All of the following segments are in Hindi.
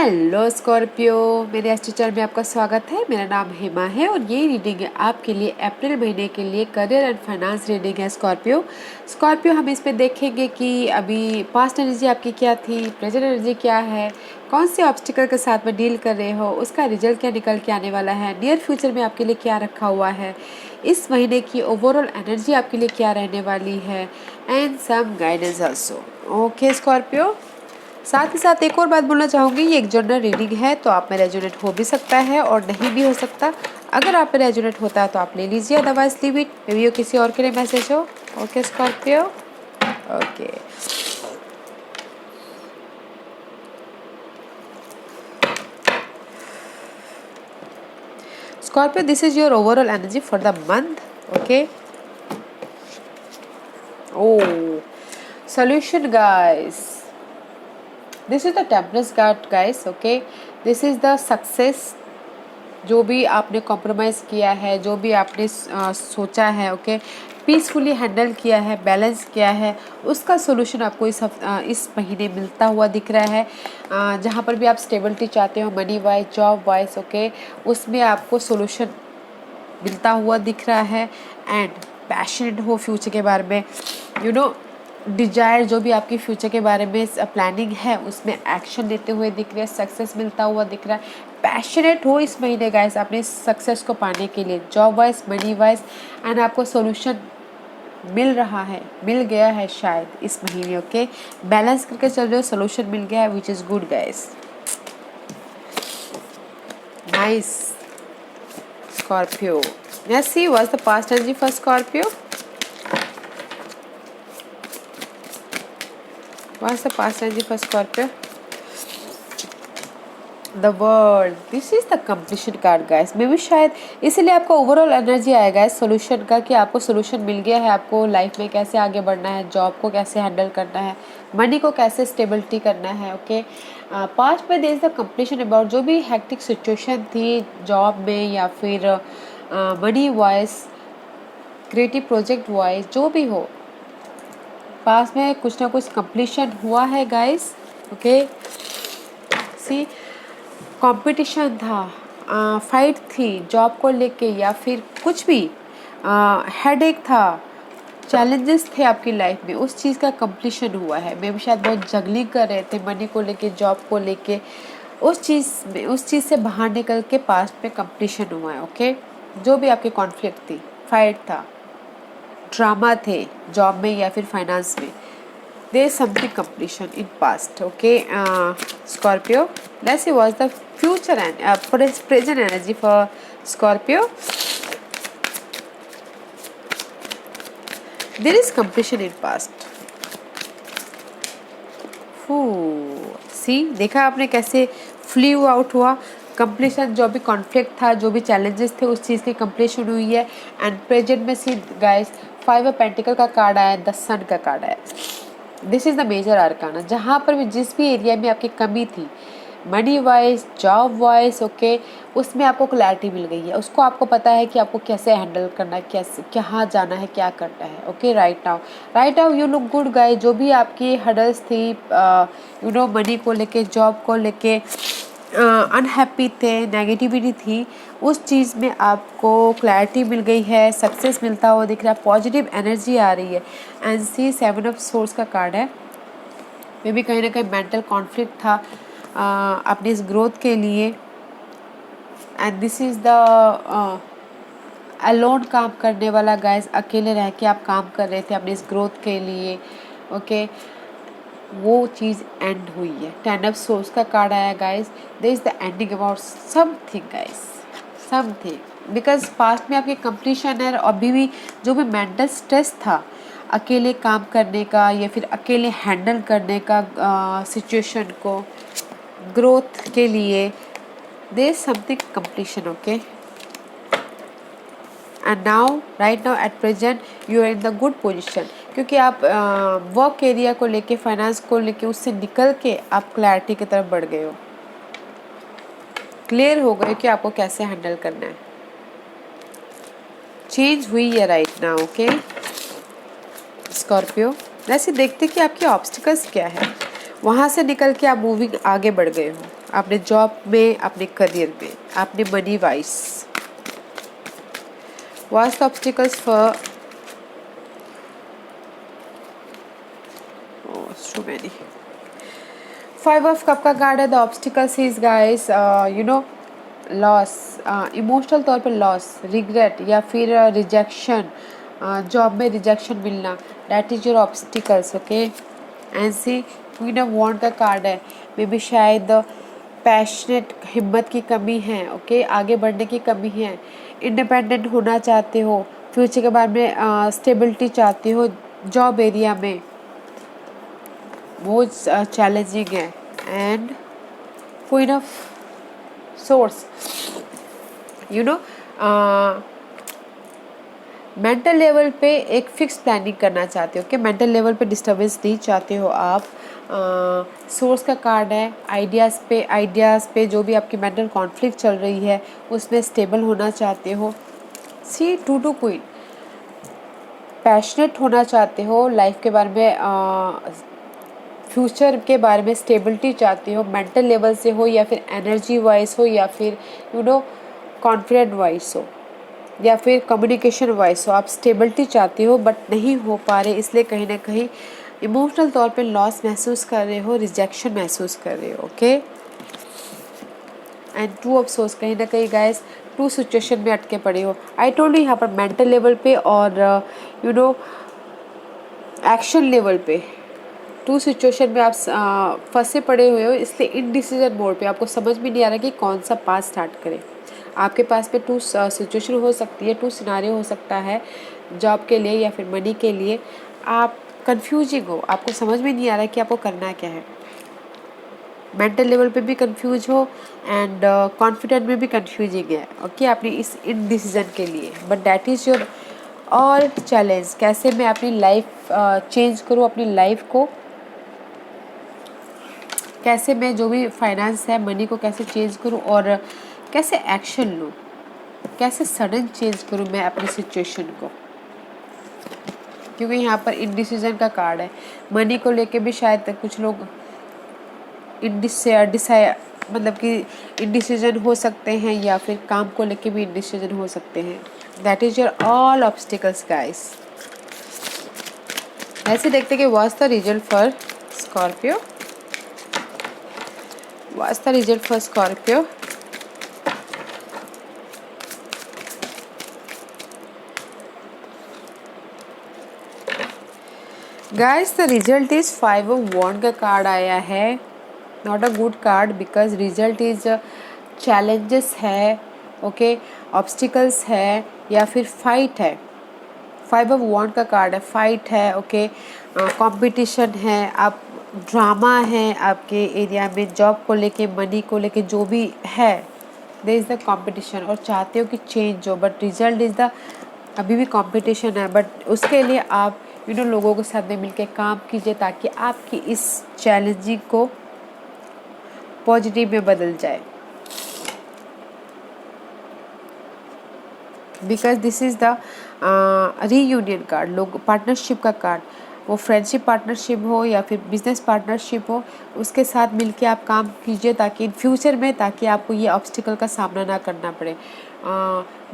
हेलो स्कॉर्पियो, मेरे एस्ट्रो चैनल में आपका स्वागत है। मेरा नाम हेमा है और ये रीडिंग है आपके लिए अप्रैल महीने के लिए करियर एंड फाइनेंस रीडिंग है। स्कॉर्पियो हम इस पे देखेंगे कि अभी पास्ट एनर्जी आपकी क्या थी, प्रेजेंट एनर्जी क्या है, कौन से ऑब्स्टिकल के साथ में डील कर रहे हो, उसका रिजल्ट क्या निकल के आने वाला है, नियर फ्यूचर में आपके लिए क्या रखा हुआ है, इस महीने की ओवरऑल एनर्जी आपके लिए क्या रहने वाली है, and some guidance also. Okay Scorpio, साथ ही साथ एक और बात बोलना चाहूँगी, ये एक जनरल रीडिंग है तो आप में रेजोनेट हो भी सकता है और नहीं भी हो सकता। अगर आप में रेजोनेट होता है तो आप ले लीजिए, otherwise leave it, maybe किसी और के लिए मैसेज हो। Okay Scorpio, okay Scorpio, this is your overall energy for the month. Okay, ओ solution guys, this is the temperance card guys. Okay, this is the success, जो भी आपने कॉम्प्रोमाइज़ किया है, जो भी आपने सोचा है, ओके, पीसफुली हैंडल किया है, बैलेंस किया है, उसका सोल्यूशन आपको इस महीने मिलता हुआ दिख रहा है। जहाँ पर भी आप स्टेबिलिटी चाहते हो, money wise, job wise, okay, उसमें आपको सोल्यूशन मिलता हुआ दिख रहा है। एंड पैशनेट हो फ्यूचर के बारे में, यू नो डिजायर, जो भी आपकी फ्यूचर के बारे में प्लानिंग है उसमें एक्शन लेते हुए दिख रहे हैं, सक्सेस मिलता हुआ दिख रहा है। पैशनेट हो इस महीने गाइस अपने सक्सेस को पाने के लिए, job wise, money wise, and आपको सोल्यूशन मिल रहा है, मिल गया है शायद इस महीने। ओके, बैलेंस करके चल रहे हो, सोल्यूशन मिल गया है, विच is good guys, nice Scorpio. Let's see what's the past energy for Scorpio. What's the past energy for Scorpio? The world. This is the completion card guys. मे भी शायद इसीलिए आपको ओवरऑल एनर्जी आएगा इस सोल्यूशन का, कि आपको सोल्यूशन मिल गया है, आपको लाइफ में कैसे आगे बढ़ना है, जॉब को कैसे हैंडल करना है, मनी को कैसे स्टेबिलिटी करना है। ओके, पास्ट में there is the completion about जो भी हैक्टिक सिचुएशन थी जॉब में या फिर money wise, creative project wise, जो भी हो, पास में कुछ ना कुछ कंप्लीशन हुआ है गाइस। ओके, सी कंपटीशन था, फाइट थी जॉब को लेके या फिर कुछ भी, हेडेक था, चैलेंजेस थे आपकी लाइफ में, उस चीज़ का कंप्लीशन हुआ है। मे भी शायद बहुत जगलिंग कर रहे थे मनी को लेके, जॉब को लेके, उस चीज़ से बाहर निकल के पास्ट में कंप्लीशन हुआ है। ओके, जो भी आपकी कॉन्फ्लिक्ट थी, फाइट था, ड्रामा थे जॉब में या फिर फाइनेंस में, there is something completion in past. Okay, Scorpio, let's see what's the future and present energy for Scorpio. There is completion in past. सी देखा आपने कैसे फ्लू आउट हुआ, कंप्लीशन, जो भी कॉन्फ्लिक्ट था, जो भी चैलेंजेस थे, उस चीज़ की कंप्लीशन हुई है। एंड प्रेजेंट में सी गाइस 5 ऑफ पेंटिकल का कार्ड आया, द सन का कार्ड आया। This is the major arcana, जहाँ पर भी जिस भी एरिया में आपकी कमी थी, money wise, job wise, okay, उसमें आपको क्लैरिटी मिल गई है, उसको आपको पता है कि आपको कैसे हैंडल करना है, कैसे कहाँ जाना है, क्या करना है। Okay, right now you look good guys. जो भी आपकी हडल्स थी, यू नो मनी को लेके, जॉब को लेके, अनहैप्पी थे, नेगेटिविटी थी, उस चीज़ में आपको क्लैरिटी मिल गई है, सक्सेस मिलता हुआ दिख रहा है, पॉजिटिव एनर्जी आ रही है। एंड सी 7 ऑफ सोर्स का कार्ड है। मे भी कहीं ना कहीं मेंटल कॉन्फ्लिक्ट था अपनी इस ग्रोथ के लिए। And this is the alone काम करने वाला गाइस, अकेले रह के आप काम कर रहे थे अपनी इस ग्रोथ के लिए। ओके, वो चीज़ एंड हुई है। 10 ऑफ सोर्स का कार्ड आया guys, there is the ending about something guys, something, because past में आपकी कंप्लीशन है। अभी भी जो भी मेंटल स्ट्रेस था अकेले काम करने का या फिर अकेले हैंडल करने का सिचुएशन को, ग्रोथ के लिए, there is something completion. Okay, and now right now at present you are in the good position, क्योंकि आप वर्क एरिया को लेके, फाइनेंस को लेके, उससे निकल के आप क्लैरिटी की तरफ बढ़ गए हो, क्लियर हो गए कि आपको कैसे हैंडल करना है, चेंज हुई है राइट नाउ। ओके स्कॉर्पियो, वैसे देखते कि आपके ऑब्स्टिकल्स क्या है, वहाँ से निकल के आप मूविंग आगे बढ़ गए हो, अपने जॉब में, अपने करियर में, अपने money wise. What's the obstacles for? Oh, it's too many. Five of Cup का कार्ड है। The obstacles is guys loss, emotional तौर पे लॉस, रिग्रेट या फिर रिजेक्शन, जॉब में रिजेक्शन मिलना, that is your obstacles. Okay, and see queen of wand का कार्ड है। मे बी शायद पैशनेट, हिम्मत की कमी है। ओके, आगे बढ़ने की कमी है। इंडिपेंडेंट होना चाहते हो, फ्यूचर के बारे में स्टेबिलिटी चाहते हो, जॉब एरिया में वो चैलेंजिंग है। And queen of source, mental level पे एक फिक्स प्लानिंग करना चाहते हो कि मेंटल लेवल पे डिस्टर्बेंस नहीं चाहते हो आप। सोर्स का कार्ड है। आइडियाज़ पे जो भी आपकी मेंटल कॉन्फ्लिक्ट चल रही है उसमें स्टेबल होना चाहते हो। सी टू क्वीन, पैशनेट होना चाहते हो लाइफ के बारे में, फ्यूचर के बारे में स्टेबिलिटी चाहते हो, मेंटल लेवल से हो या फिर एनर्जी वाइज हो या फिर कॉन्फिडेंट वाइज हो या फिर कम्युनिकेशन वाइज हो। आप स्टेबिलिटी चाहते हो बट नहीं हो पा रहे, इसलिए कहीं ना कहीं इमोशनल तौर पे लॉस महसूस कर रहे हो, रिजेक्शन महसूस कर रहे हो। Okay, and two of source, कहीं ना कहीं गाइस टू सिचुएशन में अटके पड़े हो। आई टोल्ड यू यहाँ पर मेंटल लेवल पे और एक्शन लेवल पे टू सिचुएशन में आप फंसे पड़े हुए हो, इसलिए इनडिसीजन मोड पे आपको समझ में नहीं आ रहा कि कौन सा पास स्टार्ट करें। आपके पास पे टू सिचुएशन हो सकती है, टू सिनारियो हो सकता है, जॉब के लिए या फिर मनी के लिए। आप कंफ्यूजिंग हो, आपको समझ में नहीं आ रहा है कि आपको करना क्या है। मेंटल लेवल पे भी कंफ्यूज हो एंड कॉन्फिडेंट में भी कंफ्यूजिंग है। ओके, अपनी इस इनडिसीजन के लिए, but that is your all challenge. कैसे मैं अपनी लाइफ चेंज करूँ, अपनी लाइफ को कैसे मैं जो भी फाइनेंस है, मनी को कैसे चेंज करूं और कैसे एक्शन लूं, कैसे सडन चेंज करूं मैं अपनी सिचुएशन को। क्योंकि यहाँ पर इनडिसीजन का कार्ड है। मनी को लेके भी शायद कुछ लोग मतलब कि इनडिसीजन हो सकते हैं या फिर काम को लेके भी इनडिसीजन हो सकते हैं। That is your all obstacles guys. ऐसे देखते कि what's the result for Scorpio. What's the result for Scorpio? Guys, the result is 5 of Wand का कार्ड आया है। Not a good card because result is challenges है, okay, obstacles है या फिर fight है। 5 of Wand का कार्ड है, fight है, okay, competition है, आप ड्रामा है आपके एरिया में, जॉब को लेके, मनी को लेके जो भी है, देयर इज़ द कंपटीशन और चाहते हो कि चेंज हो, बट रिजल्ट इज़ द अभी भी कंपटीशन है। बट उसके लिए आप लोगों के साथ में मिलकर काम कीजिए ताकि आपकी इस चैलेंजिंग को पॉजिटिव में बदल जाए। Because this is the reunion card, लोग पार्टनरशिप का कार्ड, वो फ्रेंडशिप पार्टनरशिप हो या फिर बिजनेस पार्टनरशिप हो, उसके साथ मिलके आप काम कीजिए ताकि इन फ्यूचर में, ताकि आपको ये ऑब्स्टिकल का सामना ना करना पड़े।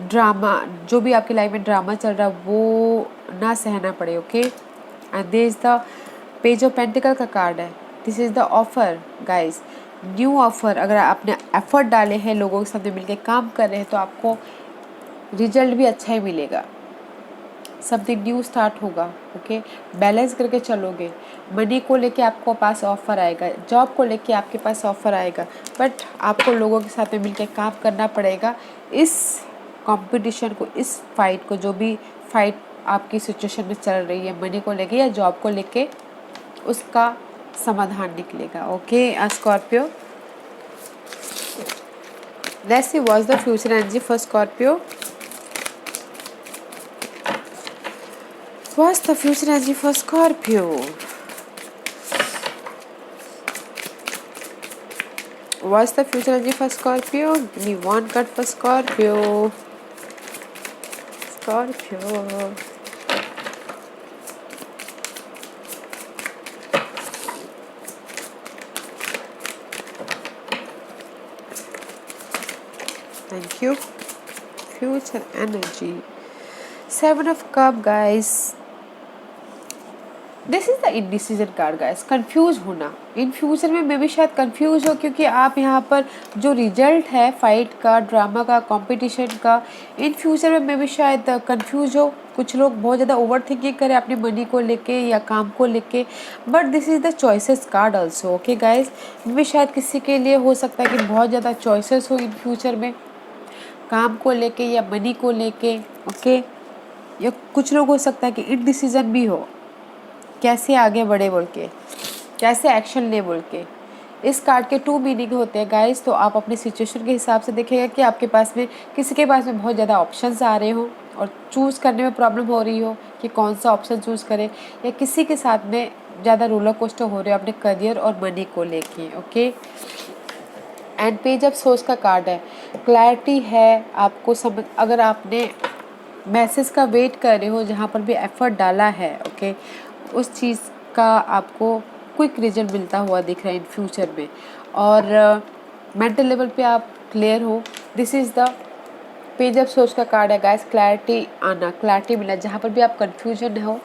ड्रामा, जो भी आपकी लाइफ में ड्रामा चल रहा है वो ना सहना पड़े। Okay, and this is the page of pentacle का कार्ड है। This is the offer guys, new offer. अगर आपने एफर्ट डाले हैं, लोगों के साथ मिलकर काम कर रहे हैं, तो आपको रिजल्ट भी अच्छा ही मिलेगा, समथिंग न्यू स्टार्ट होगा। ओके, बैलेंस करके चलोगे। मनी को लेके आपको पास ऑफर आएगा, जॉब को लेके आपके पास ऑफर आएगा, बट आपको लोगों के साथ में मिलकर काम करना पड़ेगा। इस कंपटीशन को, इस फाइट को, जो भी फाइट आपकी सिचुएशन में चल रही है, मनी को लेके या जॉब को लेके, उसका समाधान निकलेगा। Okay Scorpio, let's see what's the future energy for Scorpio. What's the future energy for Scorpio? What's the future energy for Scorpio? Give me one card for Scorpio. Scorpio. Thank you. Future energy, 7 of Cups guys, this is the indecision card guys. Confuse होना, इन फ्यूचर में मैं भी शायद कंफ्यूज हो, क्योंकि आप यहाँ पर जो रिजल्ट है फाइट का, ड्रामा का, कंपटीशन का, इन फ्यूचर में मैं भी शायद कंफ्यूज हो। कुछ लोग बहुत ज़्यादा ओवर थिंकिंग करें अपनी मनी को लेके या काम को लेके, but this is the choices card also. Okay guys, मैं भी शायद किसी के लिए हो सकता है कि बहुत ज़्यादा चॉइसेस हो इन फ्यूचर में, काम को लेके या मनी को लेके। ओके, या कुछ लोग हो सकता है कि इनडिसीजन भी हो, कैसे आगे बढ़े बोल के, कैसे एक्शन ले बोल के। इस कार्ड के 2 मीनिंग होते हैं गाइस, तो आप अपने सिचुएशन के हिसाब से देखिएगा कि आपके पास में, किसी के पास में बहुत ज़्यादा ऑप्शंस आ रहे हो और चूज़ करने में प्रॉब्लम हो रही हो कि कौन सा ऑप्शन चूज़ करें, या किसी के साथ में ज़्यादा रोलर कोस्टर हो रहे हो अपने करियर और मनी को लेके। Okay, and page of swords का कार्ड है, क्लैरिटी है आपको समझ, अगर आपने मैसेज का वेट कर रहे हो, जहाँ पर भी एफर्ट डाला है, ओके, उस चीज़ का आपको क्विक रिजल्ट मिलता हुआ दिख रहा है इन फ्यूचर में, और मेंटल लेवल पे आप क्लियर हो। This is the page of swords का कार्ड है गाइस, क्लैरिटी आना, क्लैरिटी मिला, जहाँ पर भी आप कंफ्यूजन हो,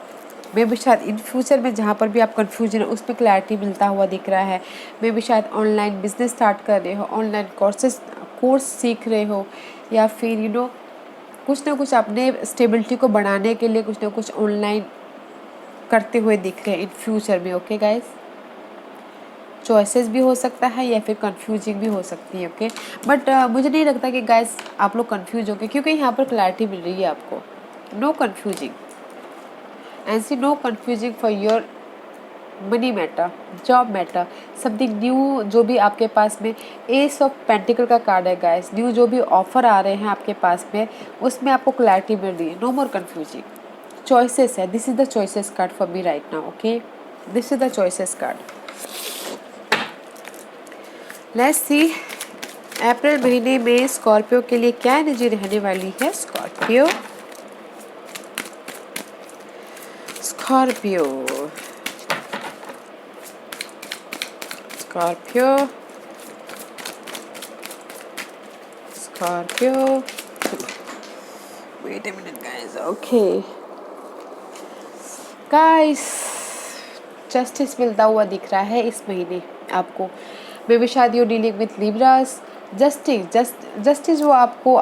मे भी शायद इन फ्यूचर में जहाँ पर भी आप कंफ्यूजन है उसमें क्लैरिटी मिलता हुआ दिख रहा है। मे भी शायद ऑनलाइन बिजनेस स्टार्ट कर रहे हो, ऑनलाइन कोर्स सीख रहे हो, या फिर कुछ ना कुछ अपने स्टेबिलिटी को बढ़ाने के लिए कुछ ना कुछ ऑनलाइन करते हुए दिख रहे हैं इन फ्यूचर में। ओके गाइस, चॉइसेस भी हो सकता है या फिर कंफ्यूजिंग भी हो सकती है। ओके, बट मुझे नहीं लगता कि गाइस आप लोग कंफ्यूज होंगे, क्योंकि यहाँ पर क्लैरिटी मिल रही है आपको। No confusing, and see no confusing for your money matter, job matter, something new जो भी आपके पास में। एस ऑफ पेंटिकल का कार्ड है गाइस, न्यू जो भी ऑफर आ रहे हैं आपके पास में, उसमें आपको क्लैरिटी मिल रही है। नो मोर कंफ्यूजिंग, चॉइसेस है, this is the choices card for me right now. Okay, this is the choices card. Let's see April महीने में स्कॉर्पियो के लिए क्या एनर्जी रहने वाली है। Scorpio, Scorpio, Scorpio, Scorpio, wait a minute guys. Okay guys, justice मिलता हुआ दिख रहा है इस महीने आपको। मे बी शायद you dealing with Libras. Justice वो आपको,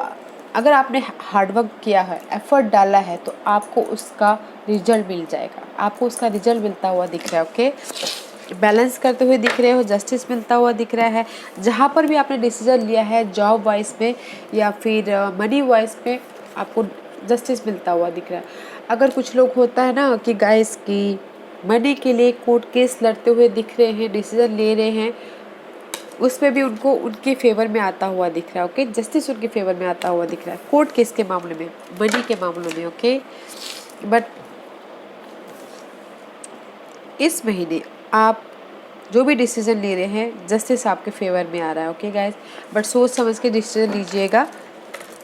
अगर आपने हार्डवर्क किया है, एफर्ट डाला है, तो आपको उसका रिजल्ट मिल जाएगा, आपको उसका रिजल्ट मिलता हुआ दिख रहा है। ओके, बैलेंस करते हुए दिख रहे हो, जस्टिस मिलता हुआ दिख रहा है। जहाँ पर भी आपने डिसीजन लिया है जॉब वाइज में या फिर मनी वाइज में, आपको जस्टिस मिलता हुआ दिख रहा है। अगर कुछ लोग होता है ना कि गाइस की मनी के लिए कोर्ट केस लड़ते हुए दिख रहे हैं, डिसीजन ले रहे हैं, उसमें भी उनको उनके फेवर में आता हुआ दिख रहा है। ओके, जस्टिस उनके फेवर में आता हुआ दिख रहा है कोर्ट केस के मामले में, मनी के मामलों में। ओके, बट इस महीने आप जो भी डिसीजन ले रहे हैं, जस्टिस आपके फेवर में आ रहा है। ओके गाइस, बट सोच समझ के डिसीजन लीजिएगा,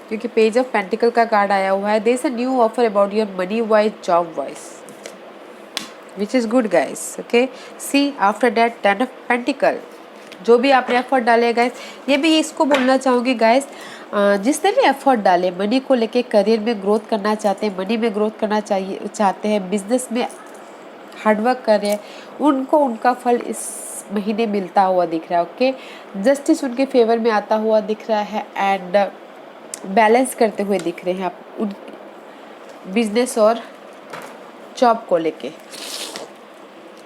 क्योंकि पेज ऑफ पेंटिकल का कार्ड आया हुआ है। There is a new offer about your money wise, job wise, which is good guys. Okay, see after that 10 of pentacle, जो भी आपने एफर्ट डाले गाइस, ये भी इसको बोलना चाहूँगी गाइस, जिसने भी एफर्ट डाले मनी को लेके, करियर में ग्रोथ करना चाहते हैं, मनी में ग्रोथ करना चाहते हैं, बिजनेस में हार्डवर्क कर रहे हैं, उनको उनका फल इस महीने मिलता हुआ दिख रहा है। ओके, जस्टिस उनके फेवर में आता हुआ दिख रहा है, एंड बैलेंस करते हुए दिख रहे हैं आप उन बिजनेस और जॉब को लेके,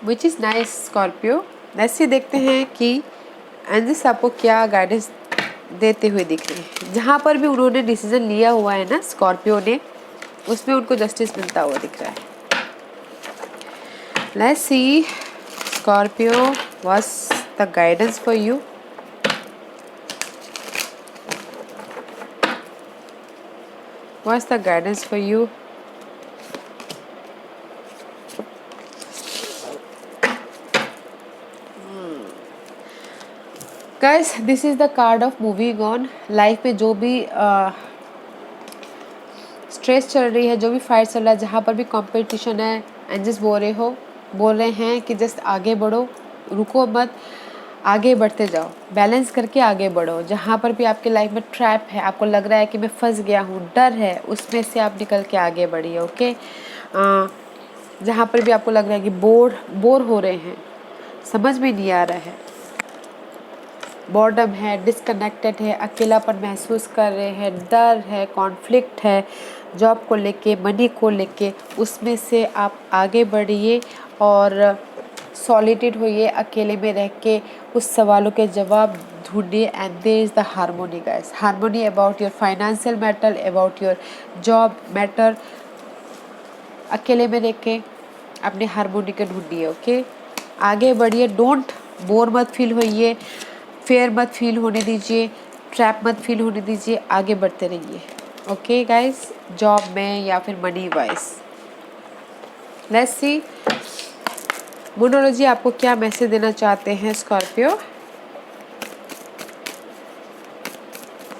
विच इज़ नाइस स्कॉर्पियो। ऐसे देखते हैं कि एंजल्स आपको क्या गाइडेंस देते हुए दिख रहे हैं। जहाँ पर भी उन्होंने डिसीजन लिया हुआ है ना स्कॉर्पियो ने, उसमें उनको जस्टिस मिलता हुआ दिख रहा है। Let's see Scorpio, what's the guidance for you. What's the guidance for you. Guys, this is the card of moving on. Life में जो भी स्ट्रेस चल रही है, जो भी फाइट चल रहा है, जहाँ पर भी कंपटीशन है, एंजल्स बोल रहे हैं कि जस्ट आगे बढ़ो, रुको मत, आगे बढ़ते जाओ, बैलेंस करके आगे बढ़ो। जहाँ पर भी आपके लाइफ में ट्रैप है, आपको लग रहा है कि मैं फंस गया हूँ, डर है, उसमें से आप निकल के आगे बढ़िए। ओके, जहाँ पर भी आपको लग रहा है कि बोर हो रहे हैं, समझ में नहीं आ रहा है, बॉर्डम है, डिस्कनेक्टेड है, अकेलापन महसूस कर रहे हैं, डर है, कॉन्फ्लिक्ट है जॉब को लेके, मनी को लेके, उसमें से आप आगे बढ़िए और सॉलिटेड होइए, अकेले में रह के उस सवालों के जवाब ढूंढिए। And there is the harmony guys, harmony about your financial matter, about your job matter. अकेले में रह के अपने हार्मोनी को ढूंढिए। ओके, आगे बढ़िए, डोंट बोर मत फील होइए, फेयर मत फील होने दीजिए, ट्रैप मत फील होने दीजिए, आगे बढ़ते रहिए। ओके गाइस, जॉब में या फिर मनी वाइज। लेट्स सी मोनोलॉजी आपको क्या मैसेज देना चाहते हैं Scorpio.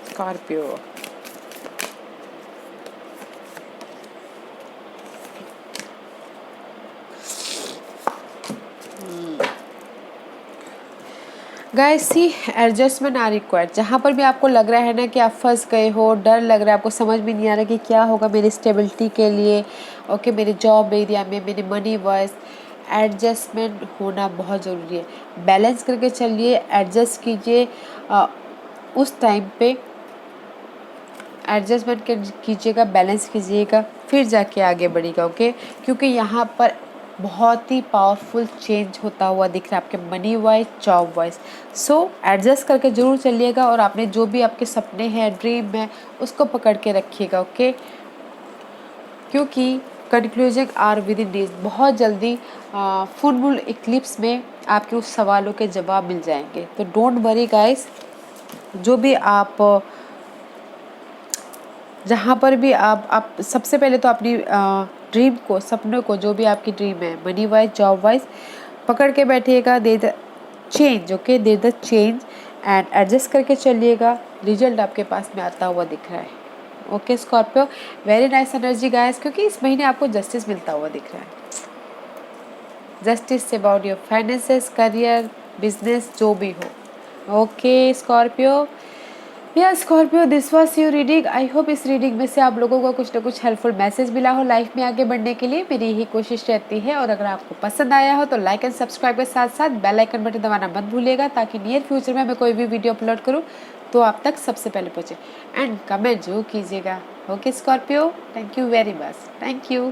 Scorpio guys see adjustment are required. जहाँ पर भी आपको लग रहा है ना कि आप फंस गए हो, डर लग रहा है, आपको समझ में नहीं आ रहा कि क्या होगा मेरी स्टेबिलिटी के लिए, ओके मेरी जॉब एरिया में, मेरी मनी वाइज, एडजस्टमेंट होना बहुत ज़रूरी है। बैलेंस करके चलिए, एडजस्ट कीजिए, उस टाइम पे एडजस्टमेंट कीजिएगा, बैलेंस कीजिएगा, फिर जाके आगे बढ़िएगा। ओके, क्योंकि यहाँ पर बहुत ही पावरफुल चेंज होता हुआ दिख रहा है आपके मनी वाइज, जॉब वाइज। सो एडजस्ट करके ज़रूर चलिएगा और आपने जो भी आपके सपने हैं, ड्रीम है, उसको पकड़ के रखिएगा। ओके, क्योंकि conclusion are within days, बहुत जल्दी फुल मून इक्लिप्स में आपके उस सवालों के जवाब मिल जाएंगे। तो डोंट वरी गाइस, जो भी आप जहाँ पर भी आप सबसे पहले तो अपनी ड्रीम को, सपनों को, जो भी आपकी ड्रीम है मनी वाइज, जॉब वाइज, पकड़ के बैठिएगा। They the change, okay, they the change and adjust करके चलिएगा। रिजल्ट आपके पास में आता हुआ दिख रहा है। Okay Scorpio, very nice energy guys, क्योंकि इस महीने आपको जस्टिस मिलता हुआ दिख रहा है। Justice about your finances, career, business, जो भी हो। ओके स्कॉर्पियो, या Scorpio, this was your reading. I hope इस रीडिंग में से आप लोगों को कुछ ना कुछ हेल्पफुल मैसेज मिला हो लाइफ में आगे बढ़ने के लिए। मेरी यही कोशिश रहती है। और अगर आपको पसंद आया हो तो लाइक एंड सब्सक्राइब के साथ साथ बेल आइकन बटन दबाना मत भूलिएगा, ताकि नियर फ्यूचर में मैं कोई भी वीडियो अपलोड करूँ तो आप तक सबसे पहले पहुँचे। एंड कमेंट जरूर कीजिएगा। Okay Scorpio, thank you very much, thank you.